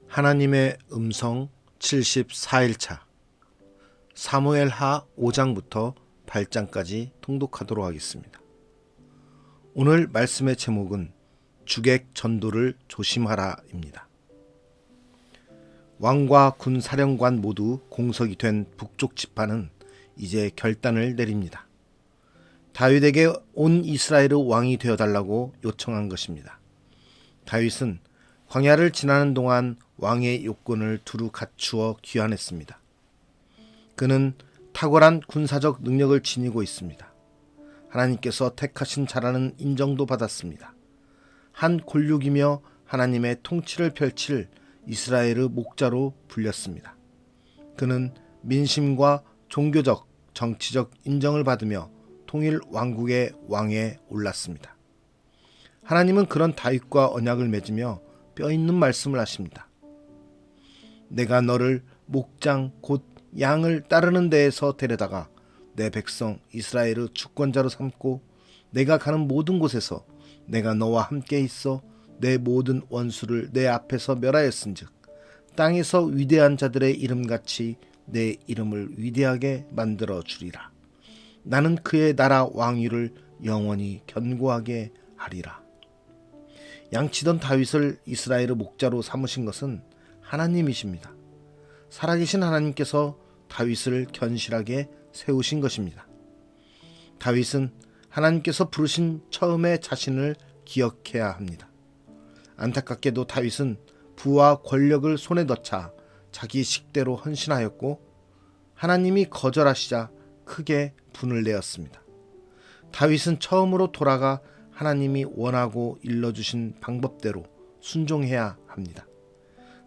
하나님의 음성 74일차 사무엘하 5장부터 8장까지 통독하도록 하겠습니다. 오늘 말씀의 제목은 주객 전도를 조심하라입니다. 왕과 군 사령관 모두 공석이 된 북쪽 지파는 이제 결단을 내립니다. 다윗에게 온 이스라엘의 왕이 되어달라고 요청한 것입니다. 다윗은 광야를 지나는 동안 왕의 요건을 두루 갖추어 귀환했습니다. 그는 탁월한 군사적 능력을 지니고 있습니다. 하나님께서 택하신 자라는 인정도 받았습니다. 한 골육이며 하나님의 통치를 펼칠 이스라엘의 목자로 불렸습니다. 그는 민심과 종교적, 정치적 인정을 받으며 통일 왕국의 왕에 올랐습니다. 하나님은 그런 다윗과 언약을 맺으며 뼈있는 말씀을 하십니다. 내가 너를 목장 곧 양을 따르는 데에서 데려다가 내 백성 이스라엘의 주권자로 삼고 내가 가는 모든 곳에서 내가 너와 함께 있어 내 모든 원수를 내 앞에서 멸하였은즉 땅에서 위대한 자들의 이름같이 내 이름을 위대하게 만들어 주리라. 나는 그의 나라 왕위를 영원히 견고하게 하리라. 양치던 다윗을 이스라엘의 목자로 삼으신 것은 하나님이십니다. 살아계신 하나님께서 다윗을 견실하게 세우신 것입니다. 다윗은 하나님께서 부르신 처음의 자신을 기억해야 합니다. 안타깝게도 다윗은 부와 권력을 손에 넣자 자기 식대로 헌신하였고 하나님이 거절하시자 크게 분을 내었습니다. 다윗은 처음으로 돌아가 하나님이 원하고 일러주신 방법대로 순종해야 합니다.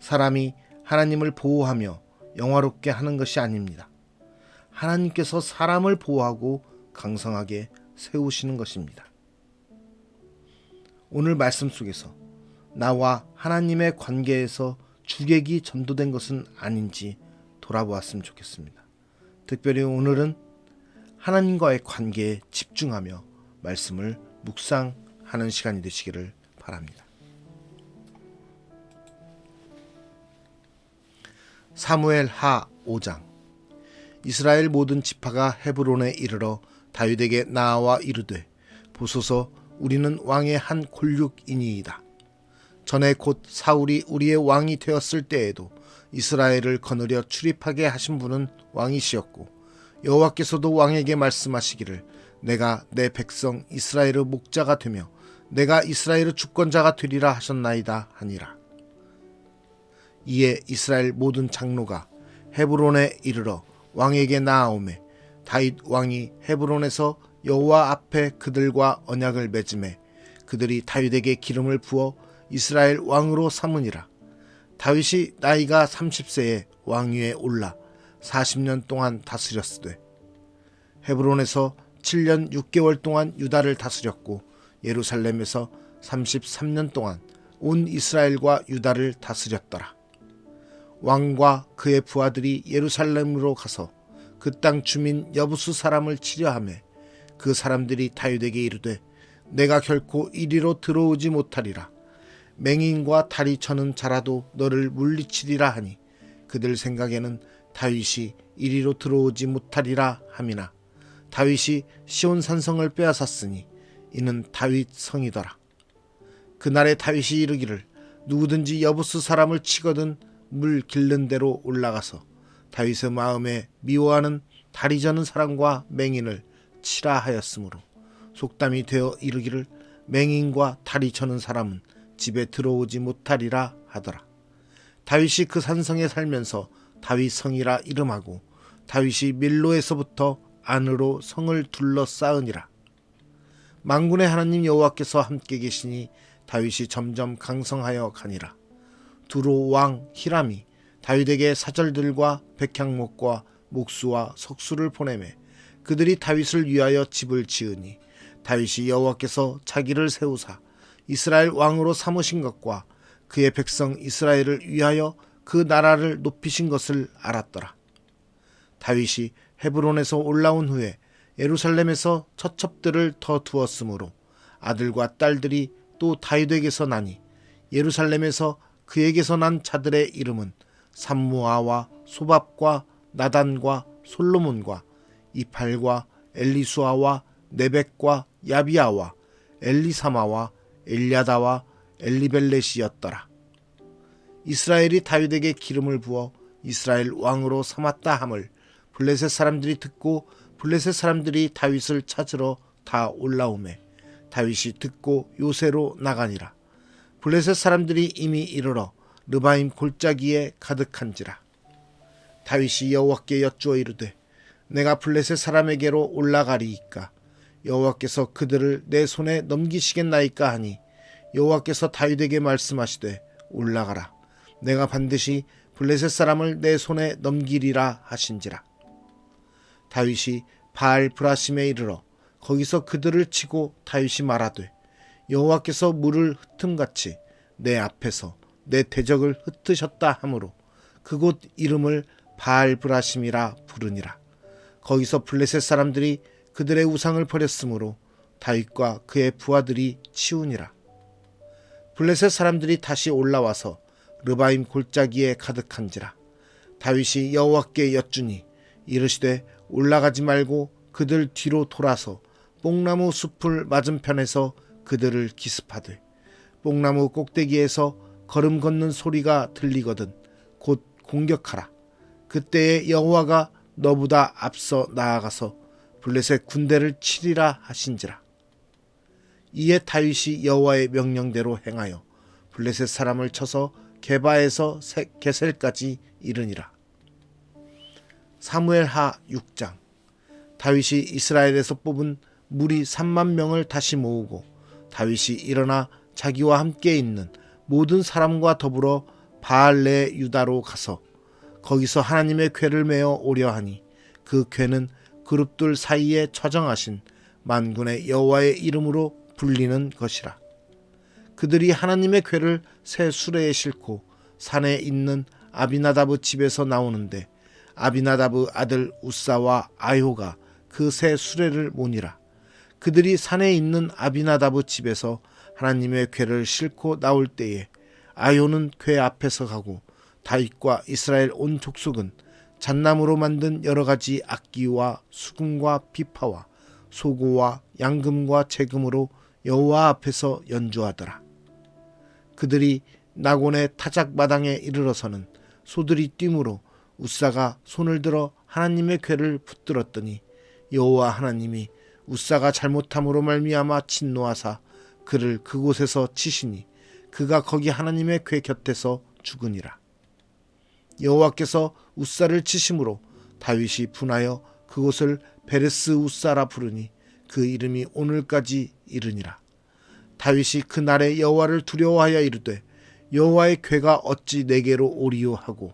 사람이 하나님을 보호하며 영화롭게 하는 것이 아닙니다. 하나님께서 사람을 보호하고 강성하게 세우시는 것입니다. 오늘 말씀 속에서 나와 하나님의 관계에서 주객이 전도된 것은 아닌지 돌아보았으면 좋겠습니다. 특별히 오늘은 하나님과의 관계에 집중하며 말씀을 묵상하는 시간이 되시기를 바랍니다. 사무엘하 5장. 이스라엘 모든 지파가 헤브론에 이르러 다윗에게 나아와 이르되 보소서 우리는 왕의 한 골육이니이다. 전에 곧 사울이 우리의 왕이 되었을 때에도 이스라엘을 거느려 출입하게 하신 분은 왕이시었고 여호와께서도 왕에게 말씀하시기를 내가 내 백성 이스라엘의 목자가 되며 내가 이스라엘의 주권자가 되리라 하셨나이다 하니라. 이에 이스라엘 모든 장로가 헤브론에 이르러 왕에게 나아오매 다윗 왕이 헤브론에서 여호와 앞에 그들과 언약을 맺음에 그들이 다윗에게 기름을 부어 이스라엘 왕으로 삼으니라. 다윗이 나이가 30세에 왕위에 올라 40년 동안 다스렸으되 헤브론에서 7년 6개월 동안 유다를 다스렸고 예루살렘에서 33년 동안 온 이스라엘과 유다를 다스렸더라. 왕과 그의 부하들이 예루살렘으로 가서 그 땅 주민 여부수 사람을 치려하매 그 사람들이 다윗에게 이르되 내가 결코 이리로 들어오지 못하리라. 맹인과 다리 쳐는 자라도 너를 물리치리라 하니 그들 생각에는 다윗이 이리로 들어오지 못하리라 함이나 다윗이 시온 산성을 빼앗았으니 이는 다윗 성이더라. 그날에 다윗이 이르기를 누구든지 여부수 사람을 치거든 물 길른 대로 올라가서 다윗의 마음에 미워하는 다리 저는 사람과 맹인을 치라 하였으므로 속담이 되어 이르기를 맹인과 다리 저는 사람은 집에 들어오지 못하리라 하더라. 다윗이 그 산성에 살면서 다윗 성이라 이름하고 다윗이 밀로에서부터 안으로 성을 둘러싸으니라. 만군의 하나님 여호와께서 함께 계시니 다윗이 점점 강성하여 가니라. 두로 왕 히람이 다윗에게 사절들과 백향목과 목수와 석수를 보내매 그들이 다윗을 위하여 집을 지으니 다윗이 여호와께서 자기를 세우사 이스라엘 왕으로 삼으신 것과 그의 백성 이스라엘을 위하여 그 나라를 높이신 것을 알았더라. 다윗이 헤브론에서 올라온 후에 예루살렘에서 처첩들을 더 두었으므로 아들과 딸들이 또 다윗에게서 나니 예루살렘에서 그에게서 난 자들의 이름은 삼무아와 소밥과 나단과 솔로몬과 이팔과 엘리수아와 네벡과 야비아와 엘리사마와 엘야다와 엘리벨렛이었더라. 이스라엘이 다윗에게 기름을 부어 이스라엘 왕으로 삼았다 함을 블레셋 사람들이 듣고 블레셋 사람들이 다윗을 찾으러 다 올라오매 다윗이 듣고 요새로 나가니라. 블레셋 사람들이 이미 이르러 르바임 골짜기에 가득한지라. 다윗이 여호와께 여쭈어 이르되 내가 블레셋 사람에게로 올라가리이까 여호와께서 그들을 내 손에 넘기시겠나이까 하니 여호와께서 다윗에게 말씀하시되 올라가라. 내가 반드시 블레셋 사람을 내 손에 넘기리라 하신지라. 다윗이 바알 브라심에 이르러 거기서 그들을 치고 다윗이 말하되 여호와께서 물을 흩음같이 내 앞에서 내 대적을 흩으셨다 하므로 그곳 이름을 바알 브라심이라 부르니라. 거기서 블레셋 사람들이 그들의 우상을 버렸으므로 다윗과 그의 부하들이 치우니라. 블레셋 사람들이 다시 올라와서 르바임 골짜기에 가득한지라. 다윗이 여호와께 여쭈니 이르시되 올라가지 말고 그들 뒤로 돌아서 뽕나무 숲을 맞은편에서 그들을 기습하되 뽕나무 꼭대기에서 걸음 걷는 소리가 들리거든 곧 공격하라. 그때에 여호와가 너보다 앞서 나아가서 블레셋 군대를 치리라 하신지라. 이에 다윗이 여호와의 명령대로 행하여 블레셋 사람을 쳐서 게바에서 게셀까지 이르니라. 사무엘하 6장. 다윗이 이스라엘에서 뽑은 무리 3만 명을 다시 모으고 다윗이 일어나 자기와 함께 있는 모든 사람과 더불어 바알레 유다로 가서 거기서 하나님의 궤를 메어 오려 하니 그 궤는 그룹들 사이에 처정하신 만군의 여호와의 이름으로 불리는 것이라. 그들이 하나님의 궤를 새 수레에 싣고 산에 있는 아비나다브 집에서 나오는데 아비나다브 아들 우사와 아효가 그 새 수레를 모니라. 그들이 산에 있는 아비나다브 집에서 하나님의 궤를 싣고 나올 때에 아효는 궤 앞에서 가고 다윗과 이스라엘 온 족속은 잣나무로 만든 여러 가지 악기와 수금과 비파와 소고와 양금과 재금으로 여호와 앞에서 연주하더라. 그들이 나곤의 타작 마당에 이르러서는 소들이 뛰므로 우사가 손을 들어 하나님의 궤를 붙들었더니 여호와 하나님이 우사가 잘못함으로 말미암아 진노하사 그를 그곳에서 치시니 그가 거기 하나님의 궤 곁에서 죽으니라. 여호와께서 우사를 치심으로 다윗이 분하여 그곳을 베레스 우사라 부르니 그 이름이 오늘까지 이르니라. 다윗이 그날에 여호와를 두려워하여 이르되 여호와의 궤가 어찌 내게로 오리요 하고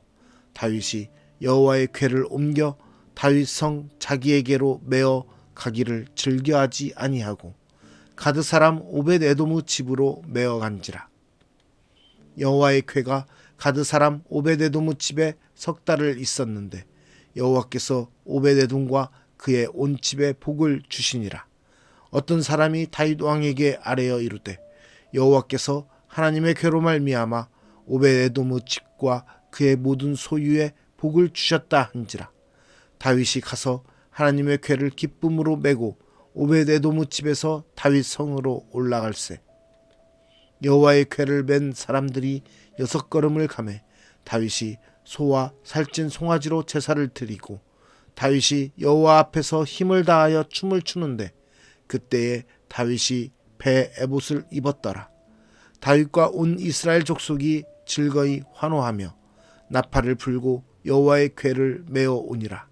다윗이 여호와의 궤를 옮겨 다윗 성 자기에게로 메어 가기를 즐겨하지 아니하고 가드 사람 오벳에돔의 집으로 메어 간지라. 여호와의 궤가 가드 사람 오벳에돔의 집에 석 달을 있었는데 여호와께서 오벳에돔과 그의 온 집에 복을 주시니라. 어떤 사람이 다윗 왕에게 아뢰어 이르되 여호와께서 하나님의 궤로 말미암아 오벳에돔의 집과 그의 모든 소유에 복을 주셨다 한지라. 다윗이 가서 하나님의 궤를 기쁨으로 메고 오벳에돔의 집에서 다윗 성으로 올라갈세. 여호와의 궤를 맨 사람들이 6걸음을 가매 다윗이 소와 살찐 송아지로 제사를 드리고 다윗이 여호와 앞에서 힘을 다하여 춤을 추는데 그때에 다윗이 배 에봇을 입었더라. 다윗과 온 이스라엘 족속이 즐거이 환호하며 나팔을 불고 여호와의 궤를 메어 오니라.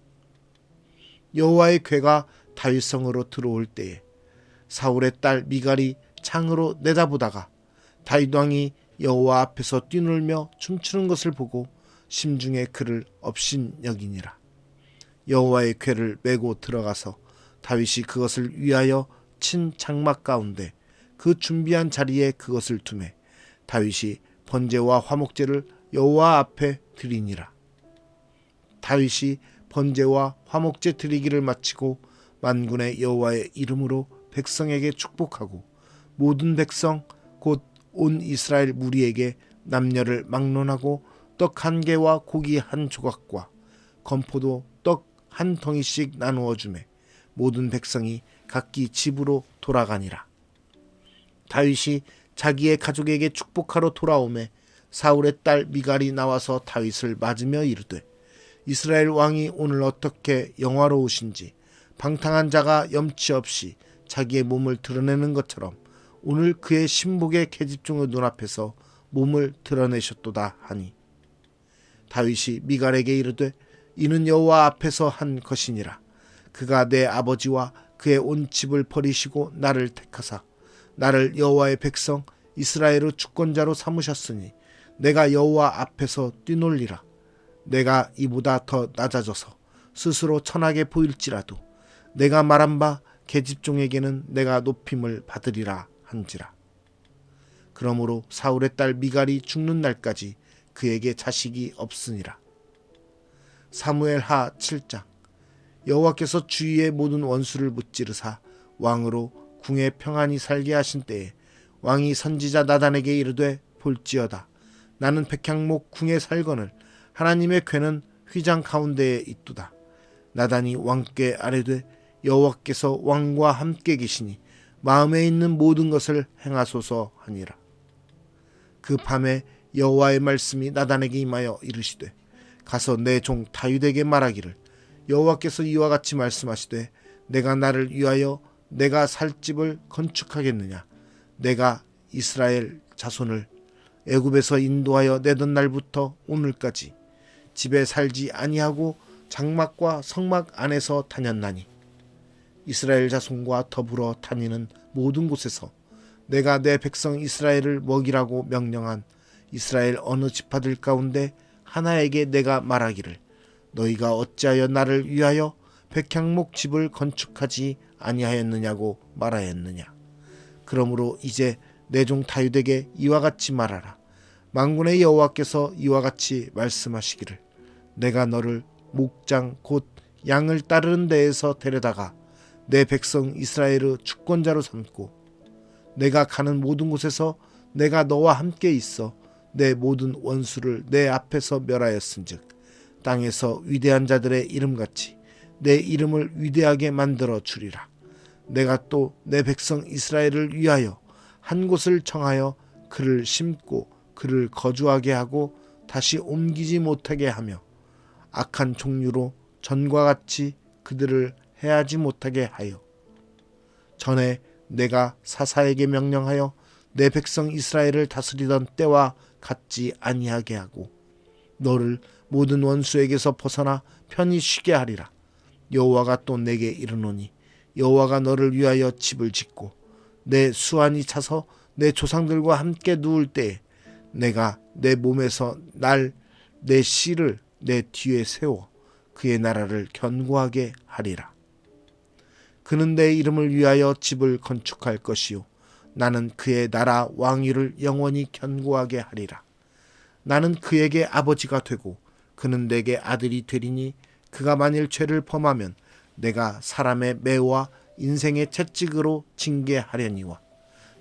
여호와의 궤가 다윗 성으로 들어올 때에 사울의 딸 미갈이 창으로 내다보다가 다윗 왕이 여호와 앞에서 뛰놀며 춤추는 것을 보고 심중에 그를 업신여기니라. 여호와의 궤를 메고 들어가서 다윗이 그것을 위하여 친 장막 가운데 그 준비한 자리에 그것을 두매 다윗이 번제와 화목제를 여호와 앞에 드리니라. 다윗이 번제와 화목제 드리기를 마치고 만군의 여호와의 이름으로 백성에게 축복하고 모든 백성 곧 온 이스라엘 무리에게 남녀를 막론하고 떡 1개와 고기 1조각과 건포도 떡 1덩이씩 나누어 주매 모든 백성이 각기 집으로 돌아가니라. 다윗이 자기의 가족에게 축복하러 돌아오매 사울의 딸 미갈이 나와서 다윗을 맞으며 이르되 이스라엘 왕이 오늘 어떻게 영화로우신지 방탕한 자가 염치 없이 자기의 몸을 드러내는 것처럼 오늘 그의 신복의 계집종의 눈앞에서 몸을 드러내셨도다 하니 다윗이 미갈에게 이르되 이는 여호와 앞에서 한 것이니라. 그가 내 아버지와 그의 온 집을 버리시고 나를 택하사 나를 여호와의 백성 이스라엘의 주권자로 삼으셨으니 내가 여호와 앞에서 뛰놀리라. 내가 이보다 더 낮아져서 스스로 천하게 보일지라도 내가 말한 바 계집종에게는 내가 높임을 받으리라 한지라. 그러므로 사울의 딸 미갈이 죽는 날까지 그에게 자식이 없으니라. 사무엘하 7장. 여호와께서 주위의 모든 원수를 무찌르사 왕으로 궁에 평안히 살게 하신 때에 왕이 선지자 나단에게 이르되 볼지어다 나는 백향목 궁에 살거늘 하나님의 궤는 휘장 가운데에 있도다. 나단이 왕께 아뢰되 여호와께서 왕과 함께 계시니 마음에 있는 모든 것을 행하소서 하니라. 그 밤에 여호와의 말씀이 나단에게 임하여 이르시되 가서 내 종 다윗에게 말하기를 여호와께서 이와 같이 말씀하시되 내가 나를 위하여 내가 살 집을 건축하겠느냐. 내가 이스라엘 자손을 애굽에서 인도하여 내던 날부터 오늘까지 집에 살지 아니하고 장막과 성막 안에서 다녔나니 이스라엘 자손과 더불어 다니는 모든 곳에서 내가 내 백성 이스라엘을 먹이라고 명령한 이스라엘 어느 지파들 가운데 하나에게 내가 말하기를 너희가 어찌하여 나를 위하여 백향목 집을 건축하지 아니하였느냐고 말하였느냐. 그러므로 이제 내 종 다윗에게 이와 같이 말하라. 만군의 여호와께서 이와 같이 말씀하시기를 내가 너를 목장 곧 양을 따르는 데에서 데려다가 내 백성 이스라엘의 주권자로 삼고 내가 가는 모든 곳에서 내가 너와 함께 있어 내 모든 원수를 내 앞에서 멸하였은즉 땅에서 위대한 자들의 이름같이 내 이름을 위대하게 만들어 주리라. 내가 또 내 백성 이스라엘을 위하여 한 곳을 정하여 그를 심고 그를 거주하게 하고 다시 옮기지 못하게 하며 악한 종류로 전과 같이 그들을 해하지 못하게 하여 전에 내가 사사에게 명령하여 내 백성 이스라엘을 다스리던 때와 같지 아니하게 하고 너를 모든 원수에게서 벗어나 편히 쉬게 하리라. 여호와가 또 내게 이르노니 여호와가 너를 위하여 집을 짓고 내 수완이 차서 내 조상들과 함께 누울 때에 내가 내 몸에서 내 씨를 내 뒤에 세워 그의 나라를 견고하게 하리라. 그는 내 이름을 위하여 집을 건축할 것이요 나는 그의 나라 왕위를 영원히 견고하게 하리라. 나는 그에게 아버지가 되고 그는 내게 아들이 되리니 그가 만일 죄를 범하면 내가 사람의 매와 인생의 채찍으로 징계하려니와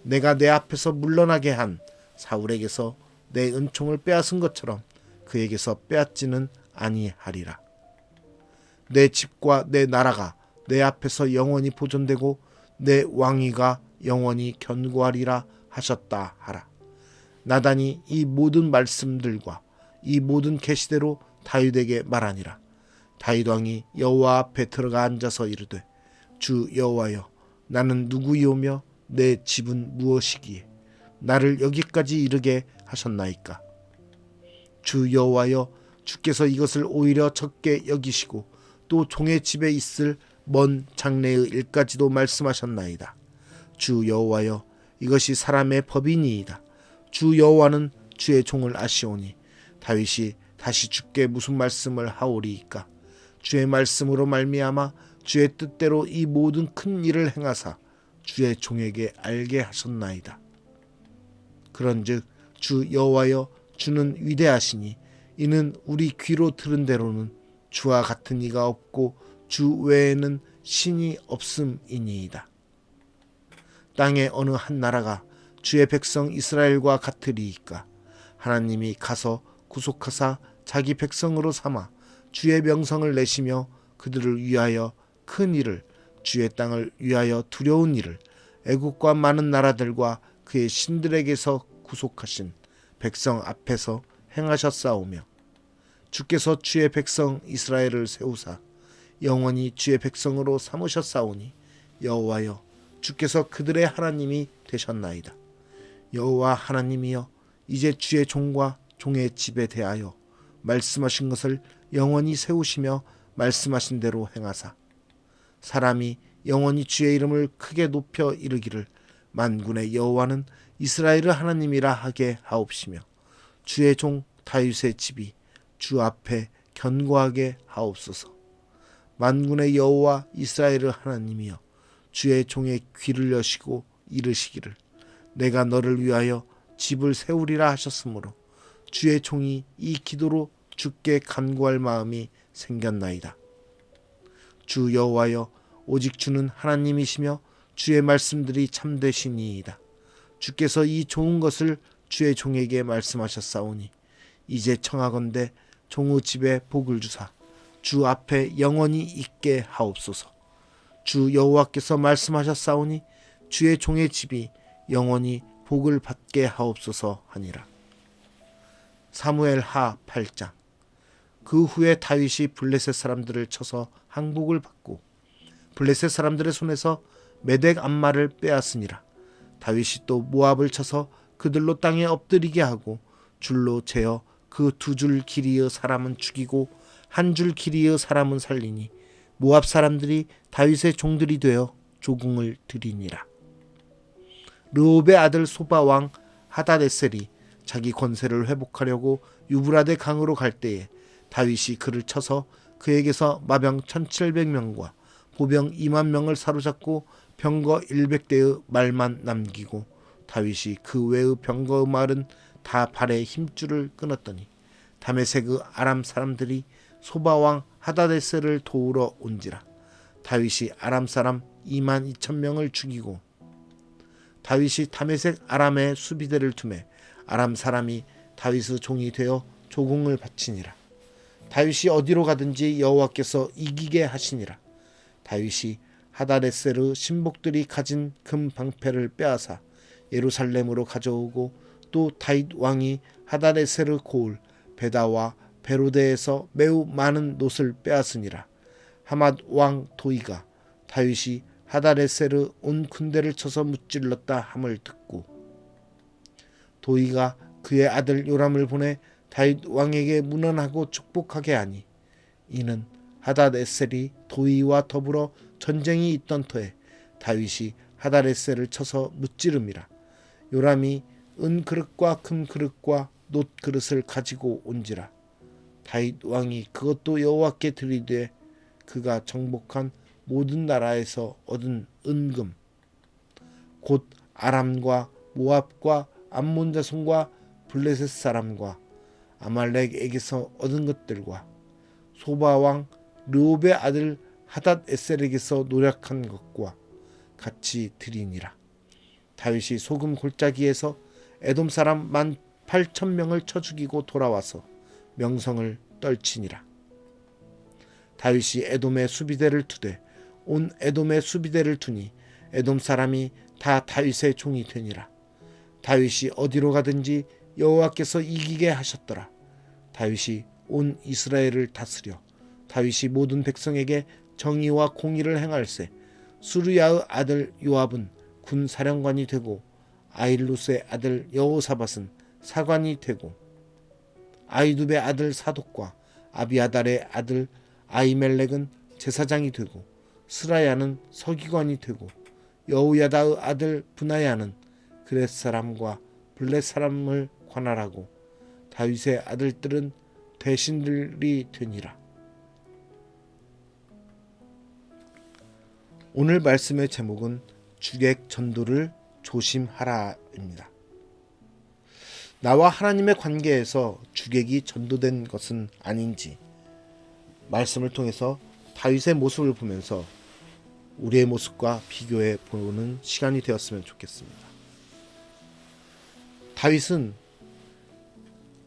내가 내 앞에서 물러나게 한 사울에게서 내 은총을 빼앗은 것처럼 그에게서 빼앗지는 아니하리라. 내 집과 내 나라가 내 앞에서 영원히 보존되고 내 왕위가 영원히 견고하리라 하셨다 하라. 나단이 이 모든 말씀들과 이 모든 계시대로 다윗에게 말하니라. 다윗 왕이 여호와 앞에 들어가 앉아서 이르되 주 여호와여 나는 누구이오며 내 집은 무엇이기에 나를 여기까지 이르게 하셨나이까. 주 여호와여 주께서 이것을 오히려 적게 여기시고 또 종의 집에 있을 먼 장래의 일까지도 말씀하셨나이다. 주 여호와여 이것이 사람의 법이니이다. 주 여호와는 주의 종을 아시오니 다윗이 다시 주께 무슨 말씀을 하오리이까. 주의 말씀으로 말미암아 주의 뜻대로 이 모든 큰 일을 행하사 주의 종에게 알게 하셨나이다. 그런즉 주 여호와여 주는 위대하시니 이는 우리 귀로 들은 대로는 주와 같은 이가 없고 주 외에는 신이 없음이니이다. 땅의 어느 한 나라가 주의 백성 이스라엘과 같으리이까. 하나님이 가서 구속하사 자기 백성으로 삼아 주의 명성을 내시며 그들을 위하여 큰 일을, 주의 땅을 위하여 두려운 일을, 애국과 많은 나라들과 그의 신들에게서 구속하신 백성 앞에서 행하셨사오며, 주께서 주의 백성 이스라엘을 세우사 영원히 주의 백성으로 삼으셨사오니 여호와여, 주께서 그들의 하나님이 되셨나이다. 여호와 하나님이여, 이제 주의 종과 종의 집에 대하여 말씀하신 것을 영원히 세우시며 말씀하신 대로 행하사 사람이 영원히 주의 이름을 크게 높여 이르기를 만군의 여호와는 이스라엘의 하나님이라 하게 하옵시며, 주의 종 다윗의 집이 주 앞에 견고하게 하옵소서. 만군의 여호와 이스라엘의 하나님이여, 주의 종의 귀를 여시고 이르시기를 내가 너를 위하여 집을 세우리라 하셨으므로 주의 종이 이 기도로 주께 간구할 마음이 생겼나이다. 주 여호와여, 오직 주는 하나님이시며 주의 말씀들이 참되시니이다. 주께서 이 좋은 것을 주의 종에게 말씀하셨사오니 이제 청하건대 종의 집에 복을 주사 주 앞에 영원히 있게 하옵소서. 주 여호와께서 말씀하셨사오니 주의 종의 집이 영원히 복을 받게 하옵소서 하니라. 사무엘 하 8장. 그 후에 다윗이 블레셋 사람들을 쳐서 항복을 받고 블레셋 사람들의 손에서 메덱 암마를 빼앗으니라. 다윗이 또 모압을 쳐서 그들로 땅에 엎드리게 하고 줄로 재어 그 2줄 길이의 사람은 죽이고 1줄 길이의 사람은 살리니 모압 사람들이 다윗의 종들이 되어 조공을 드리니라. 르홉의 아들 소바 왕 하닷에셀이 자기 권세를 회복하려고 유브라데 강으로 갈 때에 다윗이 그를 쳐서 그에게서 마병 1700명과 보병 2만 명을 사로잡고 병거 100대의 말만 남기고 다윗이 그 외의 병거의 말은 다 발에 힘줄을 끊었더니 다메섹의 아람 사람들이 소바왕 하닷에셀을 도우러 온지라. 다윗이 아람 사람 2만 2천 명을 죽이고 다윗이 다메섹 아람의 수비대를 두매 아람 사람이 다윗의 종이 되어 조공을 바치니라. 다윗이 어디로 가든지 여호와께서 이기게 하시니라. 다윗이 하닷에셀의 신복들이 가진 금 방패를 빼앗아 예루살렘으로 가져오고 또 다윗 왕이 하닷에셀의 고을 베다와 베로데에서 매우 많은 놋을 빼앗으니라. 하맛 왕 도이가 다윗이 하닷에셀의 온 군대를 쳐서 무찔렀다 함을 듣고 도이가 그의 아들 요람을 보내 다윗 왕에게 문안하고 축복하게 하니 이는 하닷에셀이 도이와 더불어 전쟁이 있던 터에 다윗이 하닷에셀을 쳐서 무찌름이라. 요람이 은 그릇과 금 그릇과 놋 그릇을 가지고 온지라. 다윗 왕이 그것도 여호와께 드리되 그가 정복한 모든 나라에서 얻은 은금 곧 아람과 모압과 암몬 자손과 블레셋 사람과 아말렉에게서 얻은 것들과 소바 왕 르홉의 아들 하닷에셀에게서 노력한 것과 같이 드리니라. 다윗이 소금 골짜기에서 에돔 사람 18,000명을 쳐 죽이고 돌아와서 명성을 떨치니라. 다윗이 에돔의 수비대를 두되 온 에돔의 수비대를 두니 에돔 사람이 다 다윗의 종이 되니라. 다윗이 어디로 가든지 여호와께서 이기게 하셨더라. 다윗이 온 이스라엘을 다스려 다윗이 모든 백성에게 정의와 공의를 행할세. 수르야의 아들 요압은 군 사령관이 되고 아일루스의 아들 여호사밧은 사관이 되고 아이두베의 아들 사독과 아비아달의 아들 아이멜렉은 제사장이 되고 스라야는 서기관이 되고 여우야다의 아들 브나야는 그렛 사람과 블렛 사람을 관할하고 다윗의 아들들은 대신들이 되니라. 오늘 말씀의 제목은 주객 전도를 조심하라입니다. 나와 하나님의 관계에서 주객이 전도된 것은 아닌지 말씀을 통해서 다윗의 모습을 보면서 우리의 모습과 비교해 보는 시간이 되었으면 좋겠습니다. 다윗은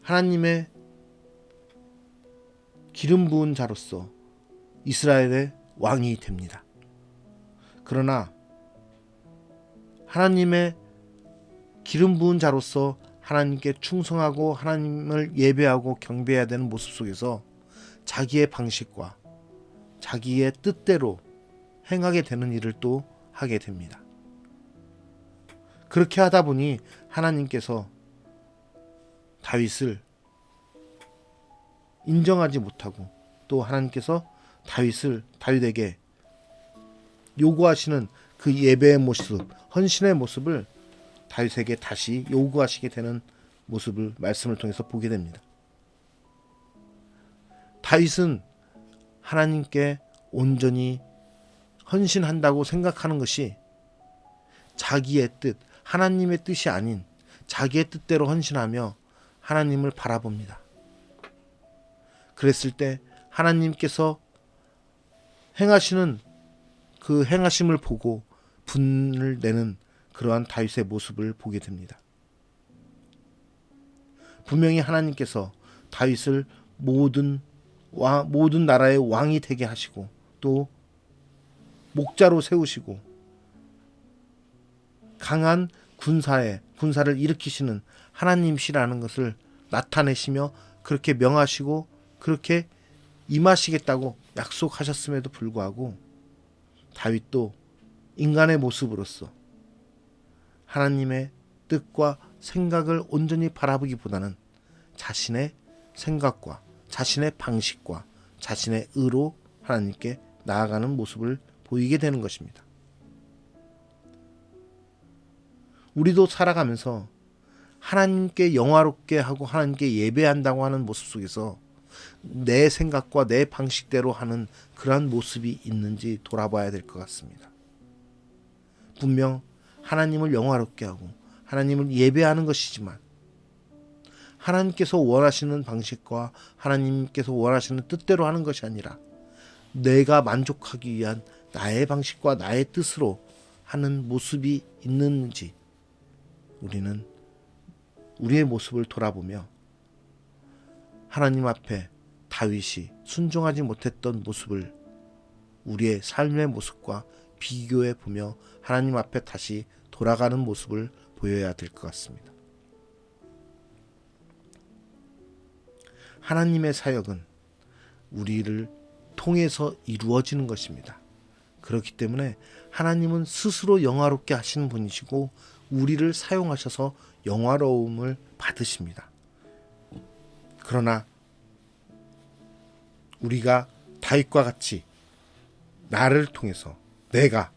하나님의 기름 부은 자로서 이스라엘의 왕이 됩니다. 그러나 하나님의 기름 부은 자로서 하나님께 충성하고 하나님을 예배하고 경배해야 되는 모습 속에서 자기의 방식과 자기의 뜻대로 행하게 되는 일을 또 하게 됩니다. 그렇게 하다 보니 하나님께서 다윗을 인정하지 못하고 또 하나님께서 다윗에게 요구하시는 그 예배의 모습, 헌신의 모습을 다윗에게 다시 요구하시게 되는 모습을 말씀을 통해서 보게 됩니다. 다윗은 하나님께 온전히 헌신한다고 생각하는 것이 자기의 뜻, 하나님의 뜻이 아닌 자기의 뜻대로 헌신하며 하나님을 바라봅니다. 그랬을 때 하나님께서 행하시는 그 행하심을 보고 분을 내는 그러한 다윗의 모습을 보게 됩니다. 분명히 하나님께서 다윗을 모든 나라의 왕이 되게 하시고 또 목자로 세우시고 강한 군사를 일으키시는 하나님이시라는 것을 나타내시며 그렇게 명하시고 그렇게 임하시겠다고 약속하셨음에도 불구하고 다윗도 인간의 모습으로서 하나님의 뜻과 생각을 온전히 바라보기보다는 자신의 생각과 자신의 방식과 자신의 의로 하나님께 나아가는 모습을 보이게 되는 것입니다. 우리도 살아가면서 하나님께 영화롭게 하고 하나님께 예배한다고 하는 모습 속에서 내 생각과 내 방식대로 하는 그러한 모습이 있는지 돌아봐야 될 것 같습니다. 분명 하나님을 영화롭게 하고 하나님을 예배하는 것이지만 하나님께서 원하시는 방식과 하나님께서 원하시는 뜻대로 하는 것이 아니라 내가 만족하기 위한 나의 방식과 나의 뜻으로 하는 모습이 있는지 우리는 우리의 모습을 돌아보며 하나님 앞에 다윗이 순종하지 못했던 모습을 우리의 삶의 모습과 비교해 보며 하나님 앞에 다시 돌아가는 모습을 보여야 될 것 같습니다. 하나님의 사역은 우리를 통해서 이루어지는 것입니다. 그렇기 때문에 하나님은 스스로 영화롭게 하시는 분이시고 우리를 사용하셔서 영화로움을 받으십니다. 그러나 우리가 다윗과 같이 나를 통해서 내가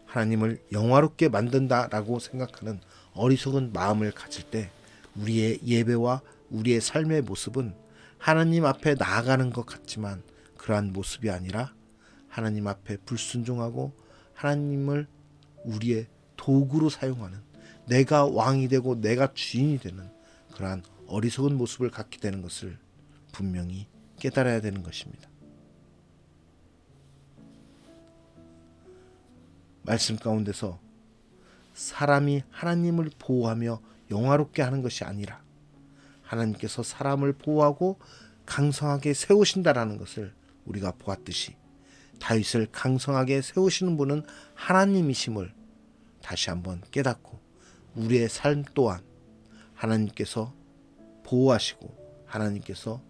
하나님을 영화롭게 만든다라고 생각하는 어리석은 마음을 가질 때 우리의 예배와 우리의 삶의 모습은 하나님 앞에 나아가는 것 같지만 그러한 모습이 아니라 하나님 앞에 불순종하고 하나님을 우리의 도구로 사용하는 내가 왕이 되고 내가 주인이 되는 그러한 어리석은 모습을 갖게 되는 것을 분명히 깨달아야 되는 것입니다. 말씀 가운데서 사람이 하나님을 보호하며 영화롭게 하는 것이 아니라 하나님께서 사람을 보호하고 강성하게 세우신다라는 것을 우리가 보았듯이 다윗을 강성하게 세우시는 분은 하나님이심을 다시 한번 깨닫고 우리의 삶 또한 하나님께서 보호하시고 하나님께서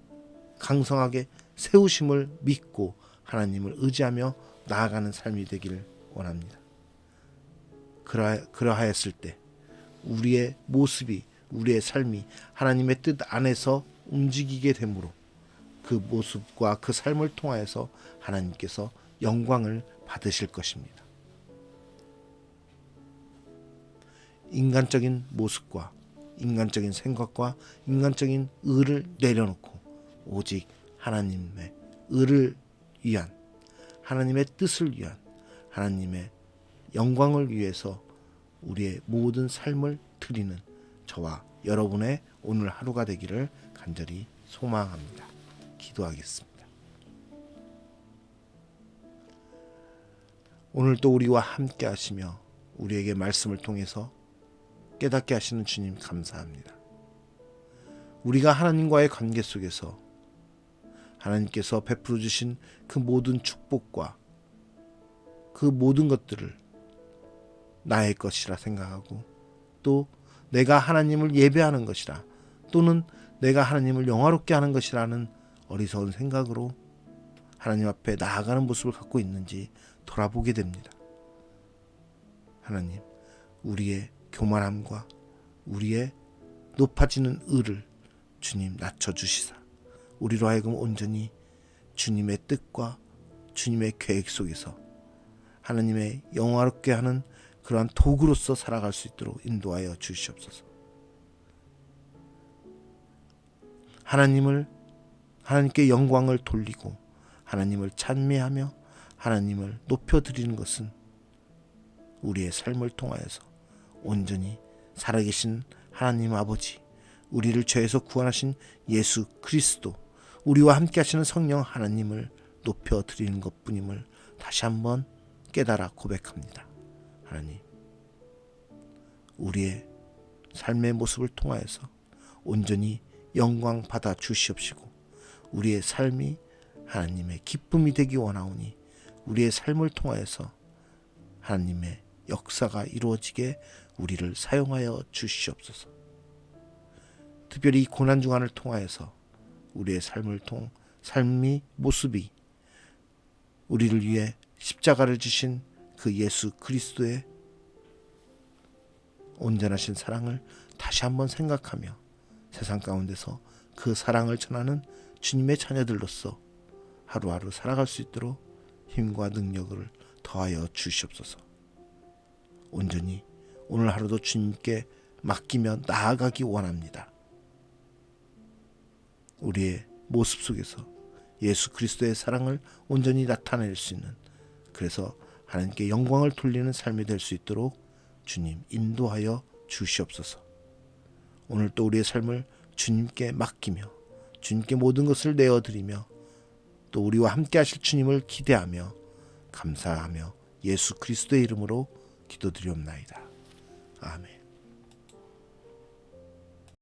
강성하게 세우심을 믿고 하나님을 의지하며 나아가는 삶이 되기를 원합니다. 그러하였을 때 우리의 모습이 우리의 삶이 하나님의 뜻 안에서 움직이게 되므로 그 모습과 그 삶을 통하여서 하나님께서 영광을 받으실 것입니다. 인간적인 모습과 인간적인 생각과 인간적인 의를 내려놓고 오직 하나님의 의를 위한 하나님의 뜻을 위한 하나님의 영광을 위해서 우리의 모든 삶을 드리는 저와 여러분의 오늘 하루가 되기를 간절히 소망합니다. 기도하겠습니다. 오늘도 우리와 함께 하시며 우리에게 말씀을 통해서 깨닫게 하시는 주님 감사합니다. 우리가 하나님과의 관계 속에서 하나님께서 베풀어 주신 그 모든 축복과 그 모든 것들을 나의 것이라 생각하고 또 내가 하나님을 예배하는 것이라 또는 내가 하나님을 영화롭게 하는 것이라는 어리석은 생각으로 하나님 앞에 나아가는 모습을 갖고 있는지 돌아보게 됩니다. 하나님, 우리의 교만함과 우리의 높아지는 의를 주님 낮춰주시사 우리로 하여금 온전히 주님의 뜻과 주님의 계획 속에서 하나님의 영화롭게 하는 그러한 도구로서 살아갈 수 있도록 인도하여 주시옵소서. 하나님께 영광을 돌리고 하나님을 찬미하며 하나님을 높여드리는 것은 우리의 삶을 통하여서 온전히 살아계신 하나님 아버지, 우리를 죄에서 구원하신 예수 그리스도, 우리와 함께 하시는 성령 하나님을 높여드리는 것뿐임을 다시 한번 깨달아 고백합니다. 하나님, 우리의 삶의 모습을 통하여서 온전히 영광 받아 주시옵시고 우리의 삶이 하나님의 기쁨이 되기 원하오니 우리의 삶을 통하여서 하나님의 역사가 이루어지게 우리를 사용하여 주시옵소서. 특별히 이 고난 중간을 통하여서 우리의 삶이 모습이 우리를 위해 십자가를 지신 그 예수 그리스도의 온전하신 사랑을 다시 한번 생각하며 세상 가운데서 그 사랑을 전하는 주님의 자녀들로서 하루하루 살아갈 수 있도록 힘과 능력을 더하여 주시옵소서. 온전히 오늘 하루도 주님께 맡기며 나아가기 원합니다. 우리의 모습 속에서 예수 그리스도의 사랑을 온전히 나타낼 수 있는, 그래서 하나님께 영광을 돌리는 삶이 될 수 있도록 주님 인도하여 주시옵소서. 오늘 또 우리의 삶을 주님께 맡기며 주님께 모든 것을 내어드리며 또 우리와 함께 하실 주님을 기대하며 감사하며 예수 그리스도의 이름으로 기도드리옵나이다. 아멘.